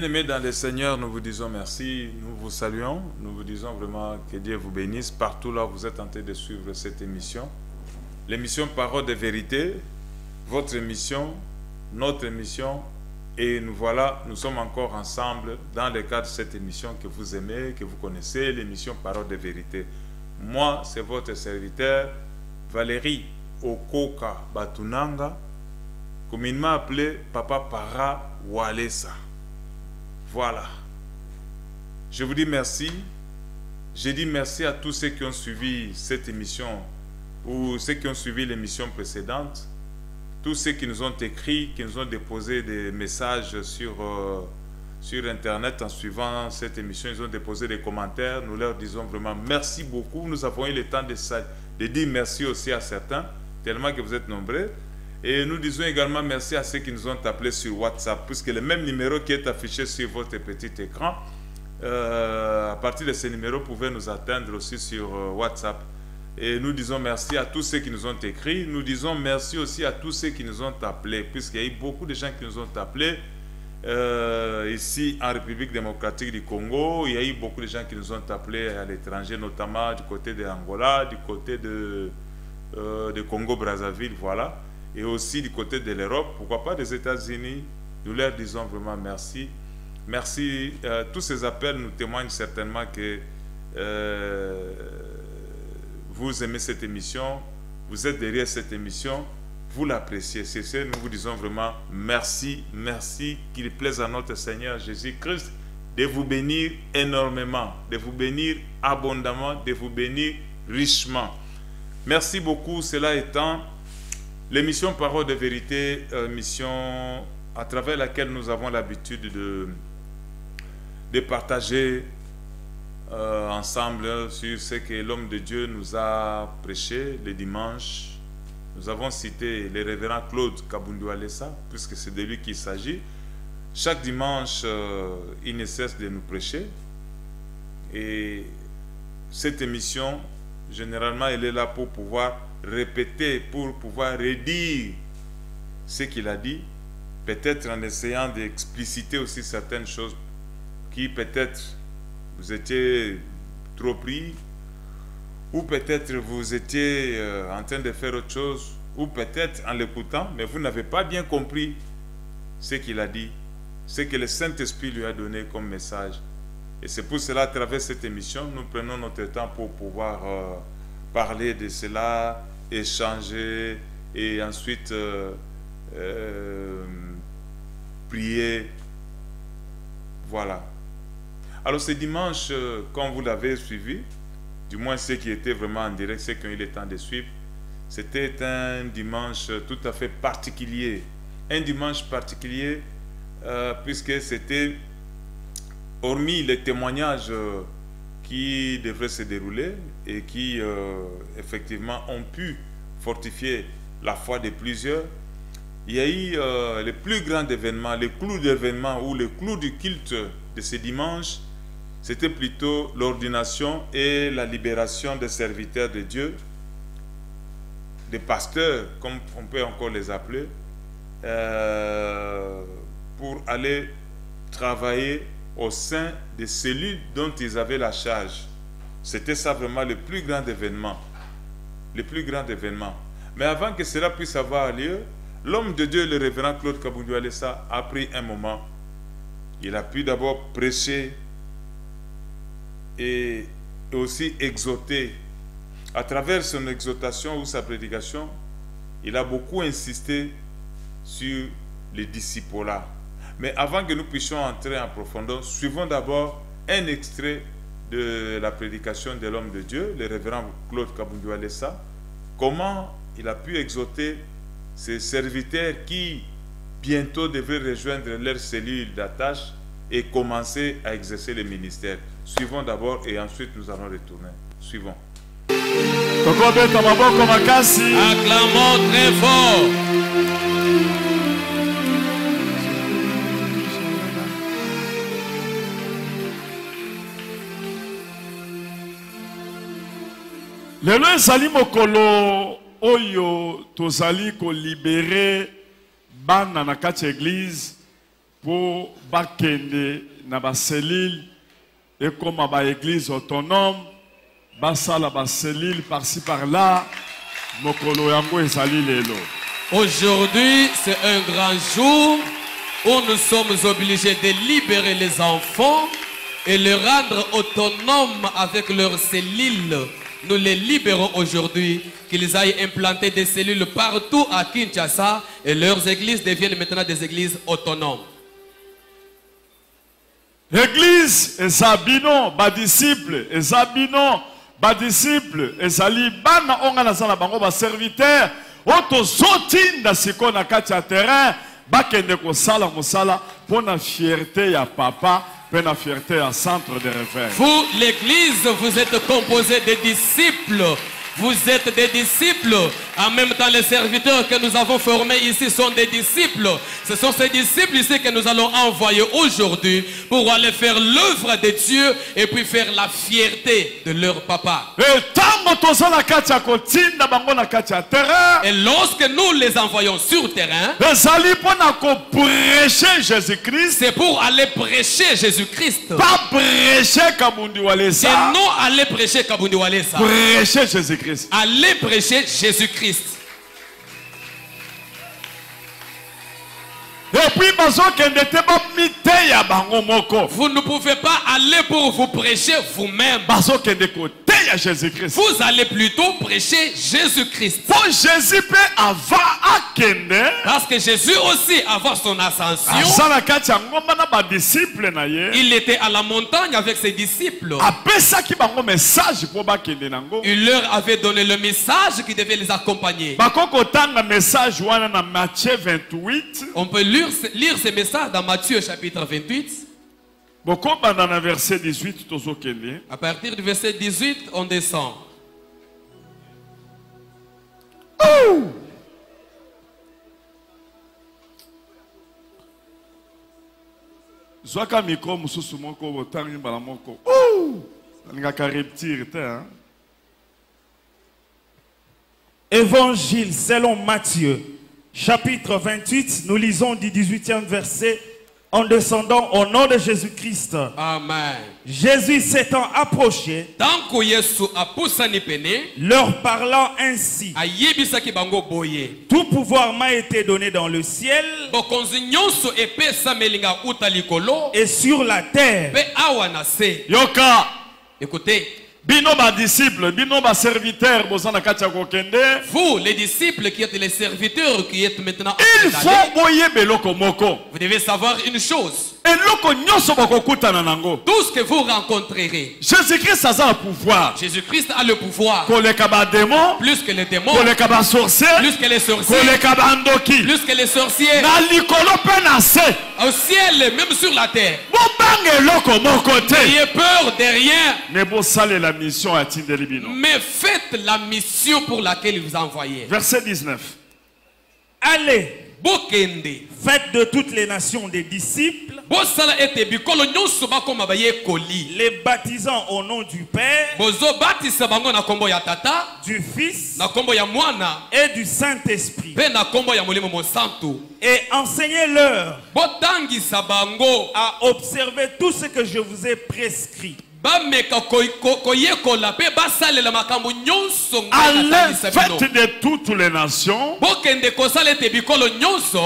Bien-aimés dans le Seigneur, nous vous disons merci, nous vous saluons, nous vous disons vraiment que Dieu vous bénisse partout là où vous êtes en train de suivre cette émission. L'émission Parole de vérité, votre émission, notre émission, et nous voilà, nous sommes encore ensemble dans le cadre de cette émission que vous aimez, que vous connaissez, l'émission Parole de vérité. Moi, c'est votre serviteur, Valérie Okoka Batunanga, communément appelé Papa Para Walesa. Voilà. Je vous dis merci. Je dis merci à tous ceux qui ont suivi cette émission ou ceux qui ont suivi l'émission précédente. Tous ceux qui nous ont écrit, qui nous ont déposé des messages sur Internet en suivant cette émission. Ils ont déposé des commentaires. Nous leur disons vraiment merci beaucoup. Nous avons eu le temps de dire merci aussi à certains, tellement que vous êtes nombreux. Et nous disons également merci à ceux qui nous ont appelés sur WhatsApp, puisque le même numéro qui est affiché sur votre petit écran, à partir de ce numéro, vous pouvez nous atteindre aussi sur WhatsApp. Et nous disons merci à tous ceux qui nous ont écrit. Nous disons merci aussi à tous ceux qui nous ont appelés, puisqu'il y a eu beaucoup de gens qui nous ont appelés ici en République démocratique du Congo. Il y a eu beaucoup de gens qui nous ont appelés à l'étranger, notamment du côté de Angola, du côté de Congo-Brazzaville, voilà. Et aussi du côté de l'Europe, pourquoi pas des États-Unis. Nous leur disons vraiment merci. Merci. Tous ces appels nous témoignent certainement que vous aimez cette émission, vous êtes derrière cette émission, vous l'appréciez. C'est ça, nous vous disons vraiment merci, merci, qu'il plaise à notre Seigneur Jésus-Christ de vous bénir énormément, de vous bénir abondamment, de vous bénir richement. Merci beaucoup. Cela étant, l'émission Parole de vérité, mission à travers laquelle nous avons l'habitude de partager ensemble sur ce que l'homme de Dieu nous a prêché le dimanche. Nous avons cité le révérend Claude Kabundu Alessa, puisque c'est de lui qu'il s'agit. Chaque dimanche, il ne cesse de nous prêcher. Et cette émission, généralement, elle est là pour pouvoir répéter, pour pouvoir redire ce qu'il a dit, peut-être en essayant d'expliciter aussi certaines choses qui peut-être vous étiez trop pris, ou peut-être vous étiez en train de faire autre chose, ou peut-être en l'écoutant, mais vous n'avez pas bien compris ce qu'il a dit, ce que le Saint-Esprit lui a donné comme message. Et c'est pour cela, à travers cette émission, nous prenons notre temps pour pouvoir parler de cela, échanger et ensuite prier. Voilà. Alors ce dimanche, comme vous l'avez suivi, du moins ceux qui étaient vraiment en direct, ceux qui ont eu le temps de suivre, c'était un dimanche tout à fait particulier. Un dimanche particulier puisque c'était, hormis les témoignages qui devraient se dérouler et qui effectivement ont pu fortifier la foi de plusieurs, il y a eu le plus grand événement, le clou d'événement ou le clou du culte de ce dimanche. C'était plutôt l'ordination et la libération des serviteurs de Dieu, des pasteurs, comme on peut encore les appeler, pour aller travailler au sein des cellules dont ils avaient la charge. C'était ça vraiment le plus grand événement. Le plus grand événement. Mais avant que cela puisse avoir lieu, l'homme de Dieu, le révérend Claude Kabundu Alessa, a pris un moment. Il a pu d'abord prêcher et aussi exhorter. À travers son exhortation ou sa prédication, il a beaucoup insisté sur le discipolat. Mais avant que nous puissions entrer en profondeur, suivons d'abord un extrait de la prédication de l'homme de Dieu, le révérend Claude Kabundu Alessa, comment il a pu exhorter ces serviteurs qui bientôt devraient rejoindre leur cellule d'attache et commencer à exercer le ministère. Suivons d'abord et ensuite nous allons retourner. Suivons. Acclamons très fort. Lelo ezali mokolo oyo tozali ko libérer bana na kati église pour bakende na ba cellule et comme ba église autonome basala ba cellule par-ci par-là mokolo yango ezali lelo. Aujourd'hui, c'est un grand jour où nous sommes obligés de libérer les enfants et les rendre autonomes avec leurs cellules. Nous les libérons aujourd'hui, qu'ils aillent implanter des cellules partout à Kinshasa et leurs églises deviennent maintenant des églises autonomes. L'église ezabino ba disciple ezabino ba disciple ezali bana onga na sala bango ba serviteur oto zotinda siko na kati ya terrain bakende ko sala mosala pona fierté ya papa pona fierté ya centre de réveil. Vous l'église vous êtes composé de disciples. Vous êtes des disciples. En même temps, les serviteurs que nous avons formés ici sont des disciples. Ce sont ces disciples ici que nous allons envoyer aujourd'hui pour aller faire l'œuvre de Dieu et puis faire la fierté de leur papa. Et lorsque nous les envoyons sur le terrain, c'est pour aller prêcher Jésus-Christ. Pas prêcher Kabundi Walesa. Et non aller prêcher Kabundi Walesa. Prêcher Jésus-Christ. Allez prêcher Jésus-Christ. Et puis, vous ne pouvez pas aller pour vous prêcher vous-même. Vous allez plutôt prêcher Jésus-Christ. Parce que Jésus aussi, avant son ascension, il était à la montagne avec ses disciples. Il leur avait donné le message qui devait les accompagner. On peut lire ces messages dans Matthieu chapitre 28. À partir du verset 18, on descend. Évangile selon Matthieu, chapitre 28, nous lisons du 18e verset en descendant au nom de Jésus-Christ. Amen. Jésus s'étant approché, leur parlant ainsi: tout pouvoir m'a été donné dans le ciel et sur la terre. Yoka. Écoutez. Bino ba disciple, bino ba serviteur, bozana katia kokende. Vous, les disciples qui êtes les serviteurs qui êtes maintenant. Il faut boyer beloko moko. Vous devez savoir une chose. Tout ce que vous rencontrerez. Jésus-Christ a le pouvoir. Jésus-Christ a le pouvoir. Plus que les démons. Plus que les sorciers. Plus que les sorciers. Au ciel, même sur la terre. N'ayez peur de rien. Mais faites la mission pour laquelle il vous a envoyé. Verset 19. Allez. Faites de toutes les nations des disciples, les baptisant au nom du Père, du Fils et du Saint-Esprit, et enseignez-leur à observer tout ce que je vous ai prescrit. Allez, faites de toutes les nations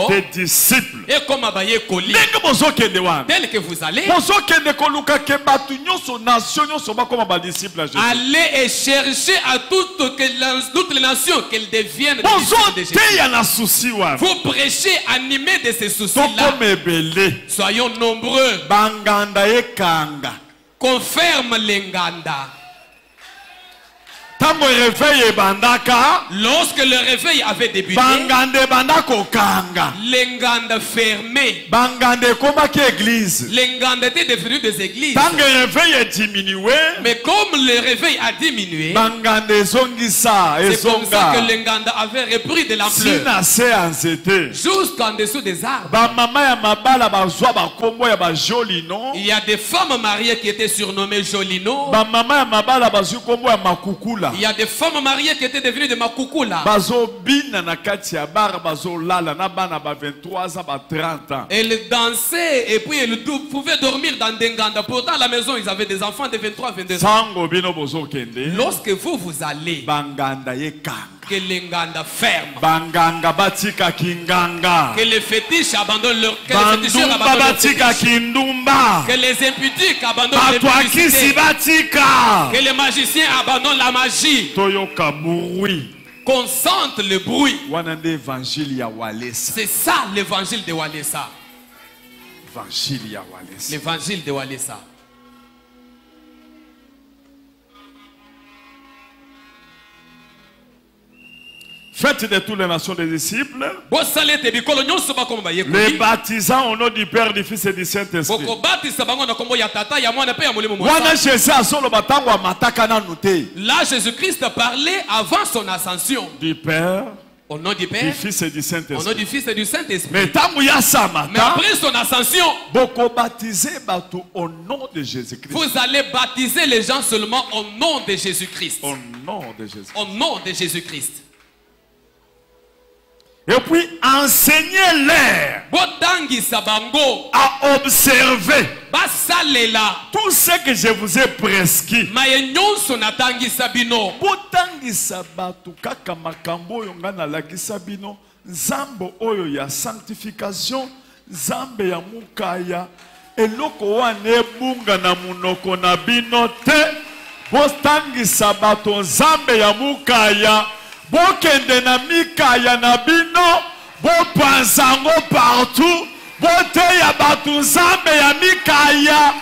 des disciples. Tel que vous allez, allez et chercher à toutes les nations qu'elles deviennent des disciples de Jésus. Vous prêchez animés de ces soucis-là. Soyons nombreux. Confirme l'enganda. Lorsque le réveil avait débuté, l'enganda fermé. L'enganda était devenu des églises. Mais comme le réveil a diminué, c'est comme ça que l'enganda avait repris de l'ampleur. Jusqu'en dessous des arbres. Il y a des femmes mariées qui étaient surnommées Jolino. Il Il y a des femmes mariées qui étaient devenues de Makukula. bazobina na kati ya bar bazolala na bana ba 23 ans ba 30 ans. Elles dansaient et puis elles pouvaient dormir dans des nganda. Pourtant à la maison ils avaient des enfants de 23 22 ans. Sango bino bozokende Lorsque vous allez, banganda ye kanga. que les nganda ferment, Banganga batika kinganga. que les fétiches abandonnent leur, que les féticheurs Bandumba abandonnent leur batika fétiche, kindumba. que les impudiques abandonnent les Batwakisi publicités, batika. que les magiciens abandonnent la magie, Toyoka burui. qu'on sente le bruit. Wana nde évangile ya Walesa. C'est ça l'évangile de Walesa. Évangile ya Walesa. L'évangile de Walesa. Faites de toutes les nations des disciples. Les Les baptisants au nom du Père, du Fils et du Saint-Esprit. Wana Jésus a solo batango amataka na nute. Là, Jésus-Christ parlait avant son ascension. Du Père, Au nom du du Père, Fils et du au nom Saint-Esprit. du Fils et du Saint-Esprit. Mais tango ya Mais samata, après son ascension, boko baptisé bato au nom de Jésus-Christ. vous allez baptiser les gens seulement au nom de Jésus-Christ. Au nom de Jésus. Au nom de Jésus-Christ. Et puis enseignez-leur Botangisa bango, à observer basalela, tout ce que je vous ai prescrit. mayenyonso natangisa bino. Botangisa bato kaka makambo oyo nga nalakisa bino, nzambo oyo ya sanctification, nzambe ya mukaya, eloko wana ebunga na munoko na bino te. Botangisa bato nzambe ya mukaya, bokende na mikaya na bino, bopanzango partout, boteya bato nzambe ya mikaya.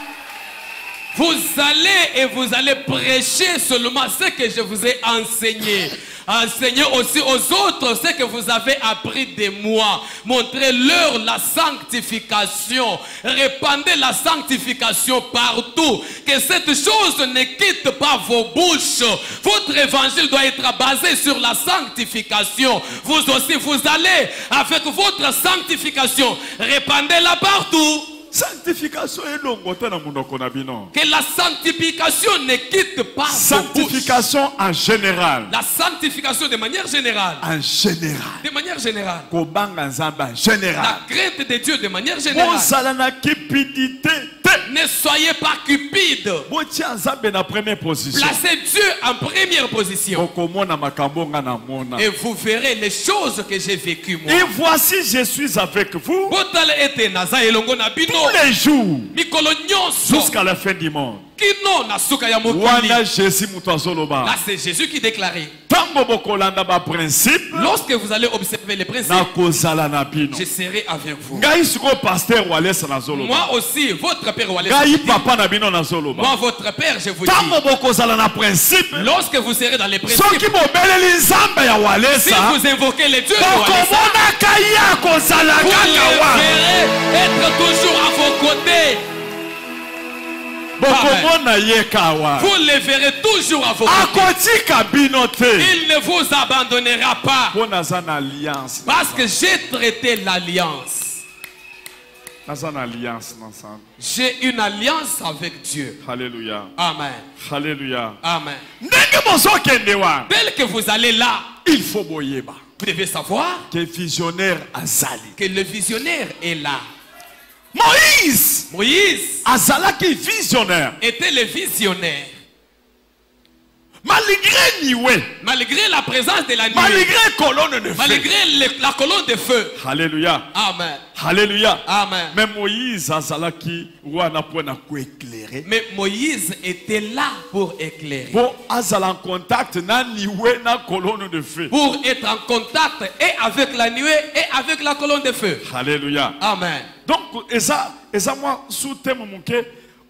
Vous allez et vous allez prêcher seulement ce que je vous ai enseigné. Enseignez aussi aux autres ce que vous avez appris de moi. Montrez-leur la sanctification. Répandez la sanctification partout. Que cette chose ne quitte pas vos bouches. Votre évangile doit être basé sur la sanctification. Vous aussi, vous allez avec votre sanctification. Répandez-la partout. Sanctification elongota na munoko na bino. Que la sanctification ne quitte pas vos bouches. Sanctification en général. La sanctification de manière générale. En général. De manière générale. Kobanga nzambe en général. La crainte de Dieu de manière générale. Bozala na cupidité te. Ne soyez pas cupide. Botia nzambe na première position. Placez Dieu en première position. Bokomona makambo nga na mona. Et vous verrez les choses que j'ai vécues moi. Et voici je suis avec vous Botala ete naza elongo na bino. tous les jours Mikolo nyonso. jusqu'à la fin du monde. Kino na suka ya mokili. Wana Jésus muto azoloba. Là c'est Jésus qui déclarait. Tango bokolanda ba principe Lorsque vous allez observer les principes, na kozala na bino. je serai avec vous. Ngai siko pasteur Walesa na zoloba. Moi aussi, votre père Walesa. Ngai papa na bino na zoloba. Moi, votre père, je vous dis. Tango bokozala na principe. Lorsque vous serez dans les principes, Soki bobeleli nzambe ya si Walesa. vous invoquez les dieux de Walesa, Bokomona kaya kozala vous kaka les wa. verrez être toujours à vos côtés. Bokomona ye kawa. Vous les verrez toujours à vos côtés. Akotika bino te. Il ne vous abandonnera pas. Po naza na alliance. Parce que j'ai traité l'alliance. Naza na alliance ensemble. J'ai une alliance avec Dieu. Alléluia. Amen. Alléluia. Amen. Ndenge bozokende wana. Tel que vous allez là, Il faut boyeba. vous devez savoir Que visionnaire azali. que le visionnaire est là. Moïse Moïse azalaki visionnaire. était le visionnaire. Malgré niwe. Malgré la présence de la nuée, Malgré colonne de feu. malgré la colonne de feu. Alléluia. Amen. Alléluia. Amen. Mais Moïse azalaki wana pona ko éclairer. Mais Moïse était là pour éclairer. Pour azala en contact na niwe na colonne de feu. Pour être en contact et avec la nuée et avec la colonne de feu. Alléluia. Amen. Donc, eza moi sous-thème monké,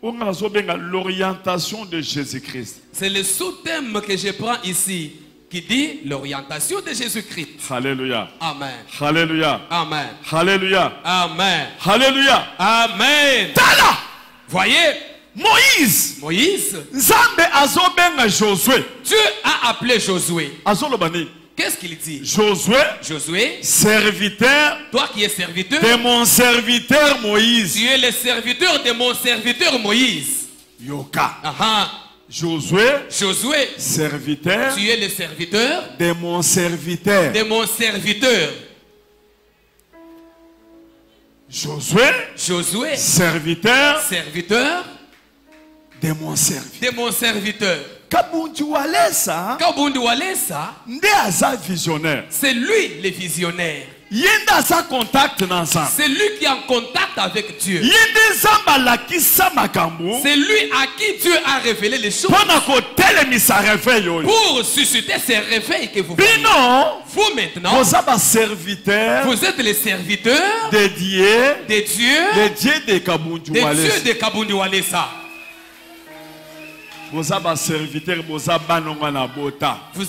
on a l'orientation de Jésus-Christ. C'est le sous-thème que je prends ici qui dit l'orientation de Jésus-Christ. Alléluia. Amen. Alléluia. Amen. Alléluia. Amen. Alléluia. Amen. Tala, Voyez, Moïse, Moïse, Nzambe azobenga Josué. Dieu a appelé Josué. Azolobani. Qu'est-ce qu'il dit? Josué, Josué, serviteur toi qui es serviteur, de mon serviteur Moïse. tu es le serviteur de mon serviteur Moïse. Yoka. Ah, Josué, serviteur, tu es le serviteur de mon serviteur. de mon serviteur. Josué, serviteur, de mon serviteur. De mon serviteur. Kabundu Walesa, Kabundu Walesa, visionnaire. c'est lui le visionnaire. C'est lui qui est en contact avec Dieu. C'est lui à qui Dieu a révélé les choses pour susciter ces réveils que vous voyez. Vous maintenant, vous êtes les serviteurs de Dieu, de Kabundu Walesa. Vous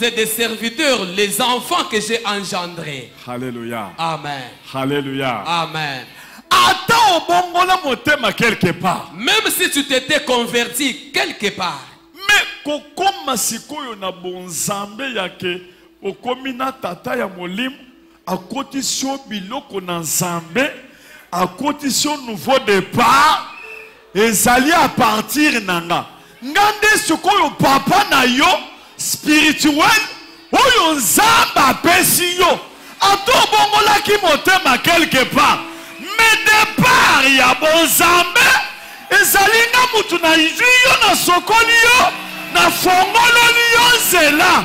êtes des serviteurs, les enfants que j'ai engendrés. Alléluia. Amen. Alléluia. Amen. Quelque part. Même si tu t'étais converti quelque part. Mais kokoma sikoyo na bonzambe yake okomina tata ya molim akotisio biloko na nzambe akotisio nouveau départ ezali à partir nanga. Ngande sikoyo papa na yo spirituel oyo nzamba pesi yo ato bongola ki motema quelque part mais départ ya bonzambe ezali nga mutu na izwi yo na sokoli yo na fongololi yo zela.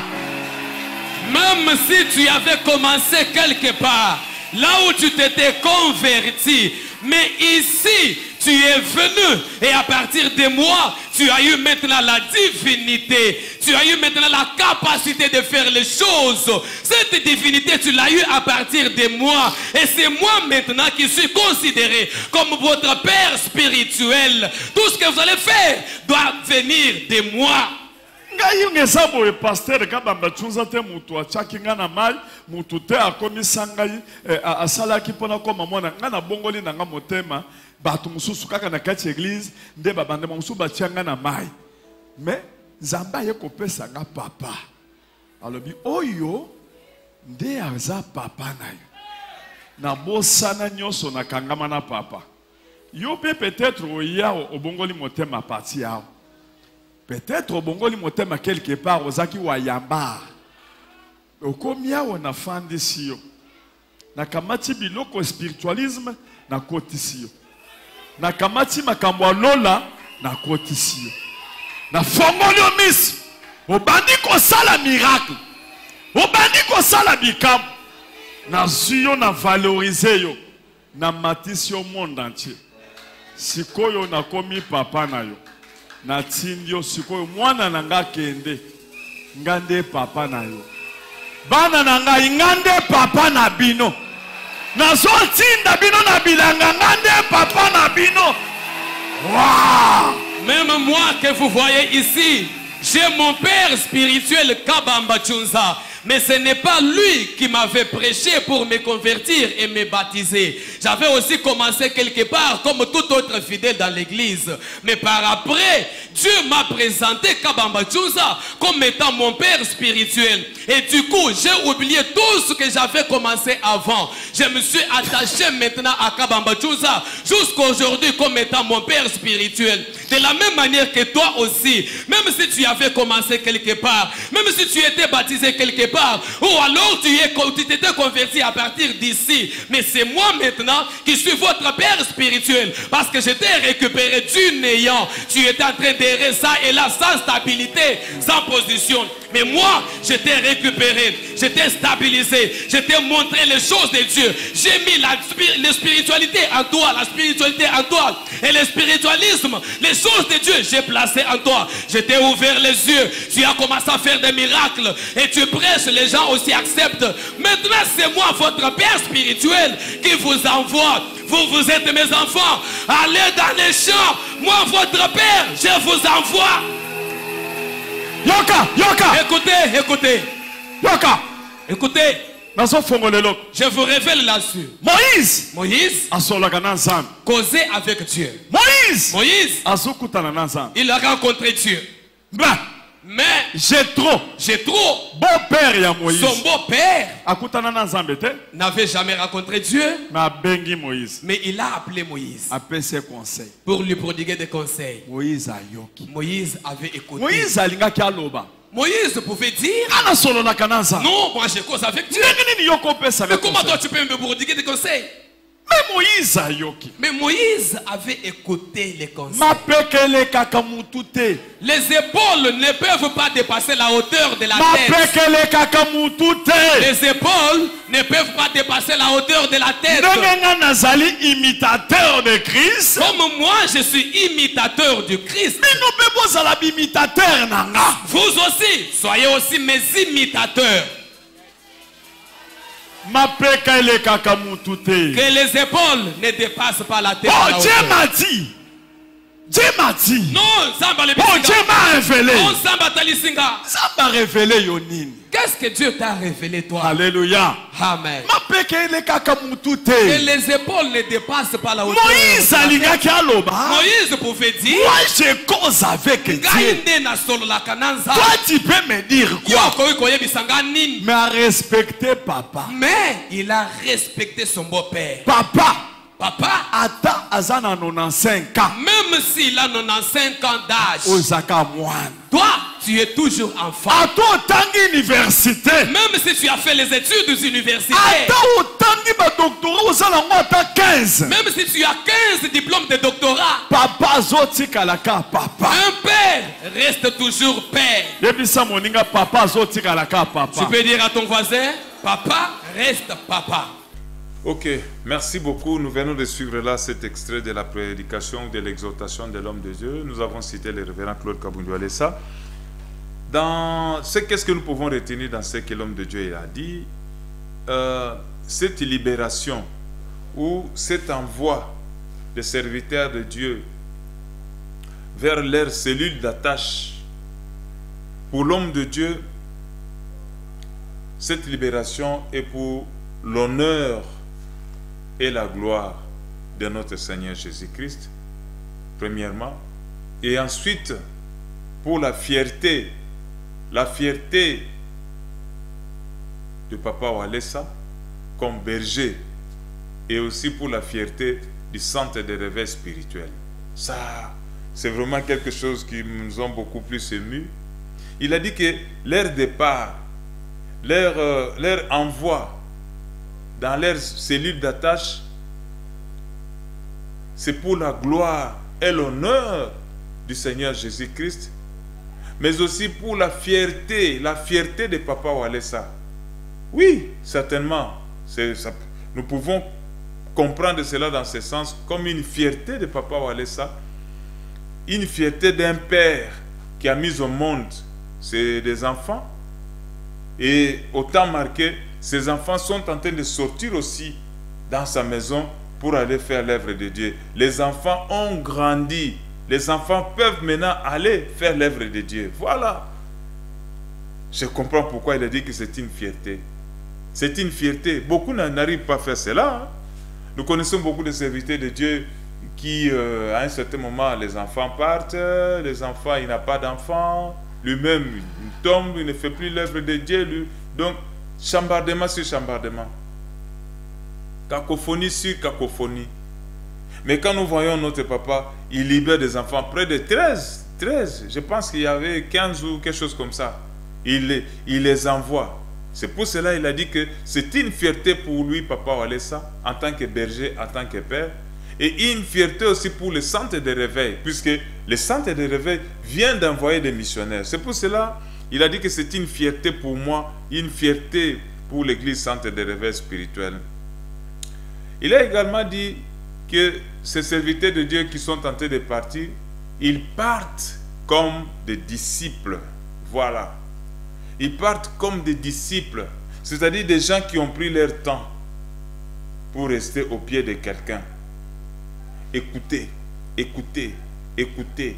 Même si tu avais commencé quelque part là où tu t'étais converti, mais ici tu es venu et à partir de moi, tu as eu maintenant la divinité. Tu as eu maintenant la capacité de faire les choses. Cette divinité, tu l'as eu à partir de moi. Et c'est moi maintenant qui suis considéré comme votre Père spirituel. Tout ce que vous allez faire doit venir de moi. Pasteur kabamba chunza te mutu achaki nga na mai mutu te akomisa ngai asalaki mpona koma mwana nga na bongoli na nga motema bato mususu kaka na kati église nde babande mususu batia nga na mai mais nzamba ye kopesa nga papa alobi oyo nde aza papa na yo na bosana nyonso na kangama na papa yo pe peut-être oya obongoli motema parti yao. Peut-être au bongoli motema quelque part ozaki wayamba. Okomia wana fandi siyo. Na kamati biloko spiritualisme na koti siyo. Na kamati makambo lola na koti siyo. Na fongoli omis. Obandi ko sala miracle. Obandi ko sala bikam. Na suyo na valoriser yo. Na matisi yo monde entier. Sikoyo na komi papa na yo. Na tindio sikoyo mwana nanga kende ngande papa na yo bana nanga ingande papa na bino na so tinda bino na bilanga ngande papa na bino. Wow! Même moi que vous voyez ici, j'ai mon père spirituel Kabamba Chunza. Mais ce n'est pas lui qui m'avait prêché pour me convertir et me baptiser. J'avais aussi commencé quelque part comme tout autre fidèle dans l'église. Mais par après, Dieu m'a présenté Kabamba Chunza comme étant mon père spirituel. Et du coup, j'ai oublié tout ce que j'avais commencé avant. Je me suis attaché maintenant à Kabamba Chunza jusqu'à aujourd'hui comme étant mon père spirituel. De la même manière que toi aussi, même si tu avais commencé quelque part, même si tu étais baptisé quelque part, ou alors tu t'étais converti à partir d'ici, mais c'est moi maintenant qui suis votre père spirituel, parce que je t'ai récupéré du néant. Tu étais en train d'errer ça et là, sans stabilité, sans position. Mais moi, je t'ai récupéré, je t'ai stabilisé, je t'ai montré les choses de Dieu. J'ai mis la spiritualité en toi, la spiritualité en toi. Et le spiritualisme, les choses de Dieu, j'ai placé en toi. Je t'ai ouvert les yeux, tu as commencé à faire des miracles. Et tu prêches, les gens aussi acceptent. Maintenant, c'est moi, votre père spirituel, qui vous envoie. Vous êtes mes enfants. Allez dans les champs. Moi, votre père, je vous envoie. Yoka! Écoutez, écoutez. Yoka! Écoutez. Je vous révèle là-dessus. Moïse causait avec Dieu. Moïse il a rencontré Dieu. Mais Jéthro, beau-père ya Moïse, son beau-père akutana na Nzambe te, n'avait jamais rencontré Dieu, mais bengi Moïse, mais il a appelé Moïse appelé ses conseils. pour lui prodiguer des conseils. Moïse ayoki. Moïse avait écouté. Moïse alingaki aloba. Moïse pouvait dire, Ana solo na kananza. non, moi je cause avec Dieu. Nini yoko pesa Mais avec comment conseil? toi tu peux me prodiguer des conseils? Mais Moïse ayoki. Mais Moïse avait écouté les conseils. Mapekele kakamutute. Les épaules ne peuvent pas dépasser la hauteur de la tête. Mapekele kakamutute. Les épaules ne peuvent pas dépasser la hauteur de la tête. Ndenga nazali imitateur de Christ. Comme moi, je suis imitateur du Christ. Bino pe bozala imitateur nanga. Vous aussi, soyez aussi mes imitateurs. Mapekele kakamutute. Que les épaules ne dépassent pas la tête. Oh, la Dieu hauteur. m'a dit. Dieu m'a dit. Non, Samba le Oh, Dieu m'a révélé. Non, Samba Talisinga. Ça m'a révélé yonini. Qu'est-ce que Dieu t'a révélé, toi? Alléluia. Amen. Mapekele kakamutute. Que les épaules ne dépassent pas la hauteur. Moïse alingaki aloba. Moïse pouvait dire, Moi je cause avec Dieu. Ngaïnde na solo la kananza. Toi tu peux me dire quoi? Yo koye bisanga nini? Mais à respecter papa. Mais il a respecté son beau-père. Papa. Papa, Ata azana 95 ans. même s'il a 95 ans d'âge, Ozaka moine. toi, tu es toujours enfant. Ato tangi université. Même si tu as fait les études universitaires, Ata otangi ba doctorat ozala ngota 15. même si tu as 15 diplômes de doctorat, Papa zoti kalaka papa. un père reste toujours père. Yebisa moninga papa zoti kalaka papa. Tu peux dire à ton voisin, papa reste papa. Ok, merci beaucoup. Nous venons de suivre là cet extrait de la prédication ou de l'exhortation de l'homme de Dieu. Nous avons cité le révérend Claude Kabundu Alessa. Qu'est-ce que nous pouvons retenir dans ce que l'homme de Dieu a dit? Cette libération ou cet envoi des serviteurs de Dieu vers leurs cellules d'attache, pour l'homme de Dieu, cette libération est pour l'honneur et la gloire de notre Seigneur Jésus-Christ, premièrement, et ensuite pour la fierté de Papa Walesa comme berger, et aussi pour la fierté du centre de réveil spirituel. Ça, c'est vraiment quelque chose qui nous a beaucoup plus émus. Il a dit que leur départ, leur envoi dans leurs cellules d'attache, c'est pour la gloire et l'honneur du Seigneur Jésus-Christ, mais aussi pour la fierté de Papa Walesa. Oui, certainement, nous pouvons comprendre cela dans ce sens comme une fierté de Papa Walesa, une fierté d'un père qui a mis au monde des enfants, et au temps marqué, ces enfants sont en train de sortir aussi dans sa maison pour aller faire l'œuvre de Dieu. Les enfants ont grandi. Les enfants peuvent maintenant aller faire l'œuvre de Dieu. Voilà. Je comprends pourquoi il a dit que c'est une fierté. C'est une fierté. Beaucoup n'arrivent pas à faire cela. Hein. Nous connaissons beaucoup de serviteurs de Dieu qui, à un certain moment, les enfants partent. Les enfants, il n'a pas d'enfants. Lui-même, il tombe, il ne fait plus l'œuvre de Dieu. Donc, chambardement sur chambardement, cacophonie sur cacophonie. Mais quand nous voyons notre papa, il libère des enfants, près de 13, je pense qu'il y avait 15 ou quelque chose comme ça. Il les envoie. C'est pour cela qu'il a dit que c'est une fierté pour lui, Papa Walesa, en tant que berger, en tant que père, et une fierté aussi pour le centre de réveil, puisque le centre de réveil vient d'envoyer des missionnaires. C'est pour cela il a dit que c'est une fierté pour moi, une fierté pour l'église centre de réveil spirituel. Il a également dit que ces serviteurs de Dieu qui sont tentés de partir, ils partent comme des disciples. Voilà. Ils partent comme des disciples, c'est-à-dire des gens qui ont pris leur temps pour rester au pied de quelqu'un. Écoutez, écoutez, écoutez.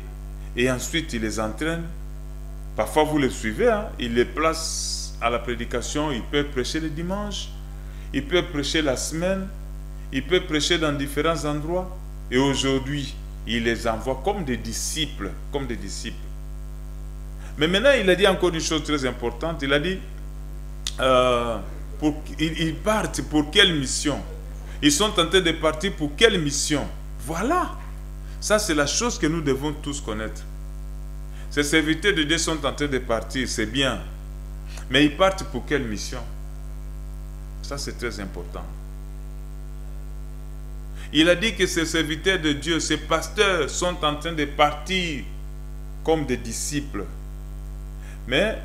Et ensuite, ils les entraînent. Parfois, vous les suivez, hein? Ils les placent à la prédication. Ils peuvent prêcher le dimanche, ils peuvent prêcher la semaine, ils peuvent prêcher dans différents endroits. Et aujourd'hui, ils les envoient comme des disciples, comme des disciples. Mais maintenant, il a dit encore une chose très importante. Il a dit, ils partent pour quelle mission? Ils sont tentés de partir pour quelle mission? Voilà. Ça, c'est la chose que nous devons tous connaître. Ces serviteurs de Dieu sont tentés de partir, c'est bien. Mais ils partent pour quelle mission? Ça, c'est très important. Il a dit que ces serviteurs de Dieu, ces pasteurs sont en train de partir comme des disciples. Mais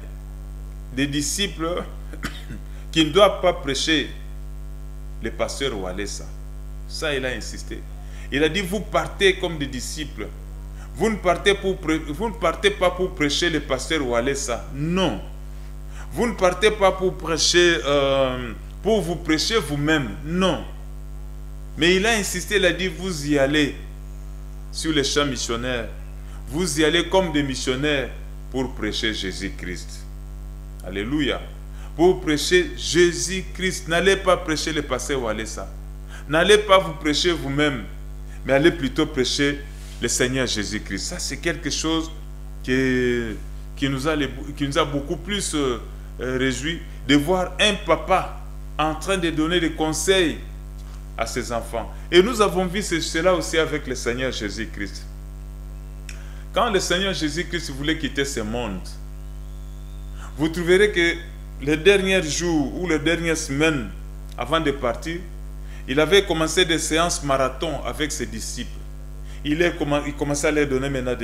des disciples qui ne doivent pas prêcher les pasteurs Walesa. Ça, il a insisté. Il a dit, vous partez comme des disciples. Vous ne partez pas pour prêcher les pasteurs Walesa. Non. Vous ne partez pas pour prêcher, pour vous prêcher vous-même. Non. Mais il a insisté, il a dit, vous y allez sur les champs missionnaires. Vous y allez comme des missionnaires pour prêcher Jésus-Christ. Alléluia. Pour prêcher Jésus-Christ. N'allez pas prêcher les pasteurs Walesa. N'allez pas vous prêcher vous-même, mais allez plutôt prêcher le Seigneur Jésus-Christ. Ça, c'est quelque chose qui nous a beaucoup plus réjoui de voir un papa en train de donner des conseils à ses enfants. Et nous avons vu cela aussi avec le Seigneur Jésus-Christ. Quand le Seigneur Jésus-Christ voulait quitter ce monde, vous trouverez que les derniers jours ou les dernières semaines avant de partir, il avait commencé des séances marathon avec ses disciples. Il commençait à leur donner maintenant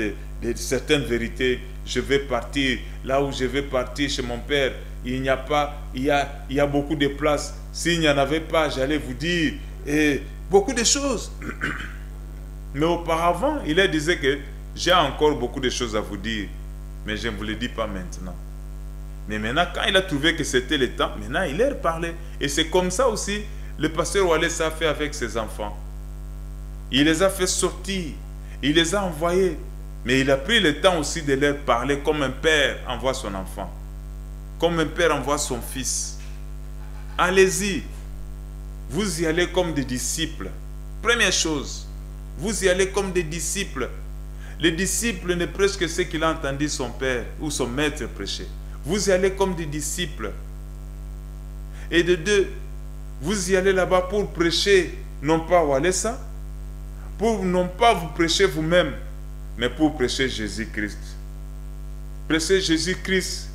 certaines vérités. Je vais partir, là où je vais partir chez mon père, il y a beaucoup de places. S'il n'y en avait pas, j'allais vous dire beaucoup de choses. Mais auparavant, il leur disait que j'ai encore beaucoup de choses à vous dire, mais je ne vous le dis pas maintenant. Mais maintenant, quand il a trouvé que c'était le temps, maintenant il leur parlait. Et c'est comme ça aussi le pasteur Walesa a fait avec ses enfants. Il les a fait sortir, il les a envoyés, mais il a pris le temps aussi de leur parler comme un père envoie son enfant, comme un père envoie son fils. Allez-y, vous y allez comme des disciples. Première chose, vous y allez comme des disciples. Les disciples ne prêchent que ce qu'il a entendu son père ou son maître prêcher. Vous y allez comme des disciples. Et de deux, vous y allez là-bas pour prêcher, non pas Walesa, pour non pas vous prêcher vous-même, mais pour prêcher Jésus-Christ. Prêcher Jésus-Christ